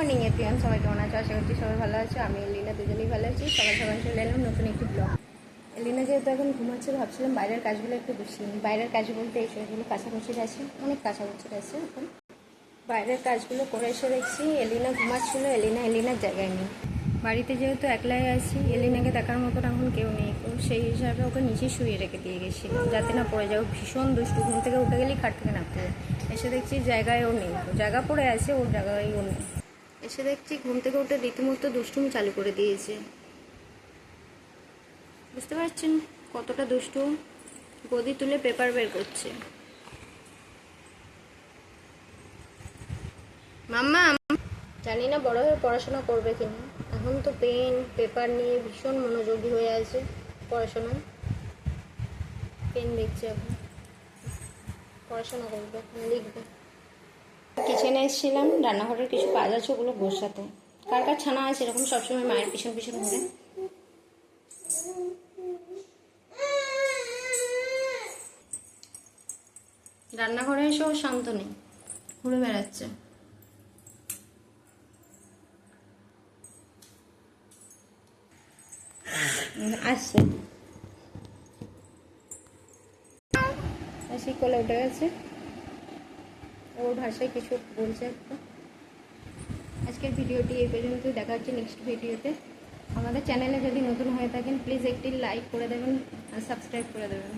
Morning everyone, সবাই কেমন আছো? আশা করছি সবাই ভালো আছো। আমি এলিনা দুজনেই ভালো আছি। সকাল সকাল চলে এলাম নতুন একটি ব্লগ। এলিনা যেহেতু এখন ঘুমাচ্ছে, ভাবছিলাম বাইরের কাজগুলো একটু গুছিয়ে নিই। বাইরের কাজ বলতে এই সেগুলো কাছাকুচির আছে, অনেক কাছাকুচির আছে। এখন বাইরের কাজগুলো করে এসে দেখছি এলিনা ঘুমাচ্ছিলো। এলিনার জায়গায় নেই। বাড়িতে যেহেতু একলাই আছি, এলিনাকে দেখার মতন এখন কেউ নেই, তো সেই হিসাবে ওকে নিচে শুয়ে রেখে দিয়ে গেছিলাম যাতে না পড়ে যাও। ভীষণ দুষ্টু, ঘুম থেকে উঠে গেলেই খাট থেকে নামতে যায়। এসে দেখছি জায়গায়ও নেই, জায়গা পড়ে আছে, ওর জায়গায়ও নেই। এসে দেখছি ঘুম থেকে উঠে রীতিমতো দুষ্টুমি চালু করে দিয়েছে। বুঝতে পারছেন কতটা দুষ্টু? গদি তুলে পেপার বের করছে। মাম্মা, জানি না বড় হয়ে পড়াশোনা করবে কিনা। এখন তো পেন পেপার নিয়ে ভীষণ মনোযোগী হয়ে আছে পড়াশোনায়। পেন দেখছে, এখন পড়াশোনা করবে, লিখবে। কিচেনে এসেছিলাম, রান্নাঘরের কিছু কাজ আছে, ওগুলো গোছাতে। কার কার ছানা আছে এরকম সবসময় মায়ের পিছন পিছন ঘুরে? রান্নাঘরে এসেও শান্ত নেই, ঘুরে বেড়াচ্ছে। আসছে, আসি কোলে উঠে গেছে। ওর ভাষায় কিছু বলছে একটা। আজকের ভিডিওটি এই পর্যন্ত, দেখা হচ্ছে নেক্সট ভিডিওতে। আমাদের চ্যানেলে যদি নতুন হয়ে থাকেন প্লিজ একটি লাইক করে দেবেন আর সাবস্ক্রাইব করে দেবেন।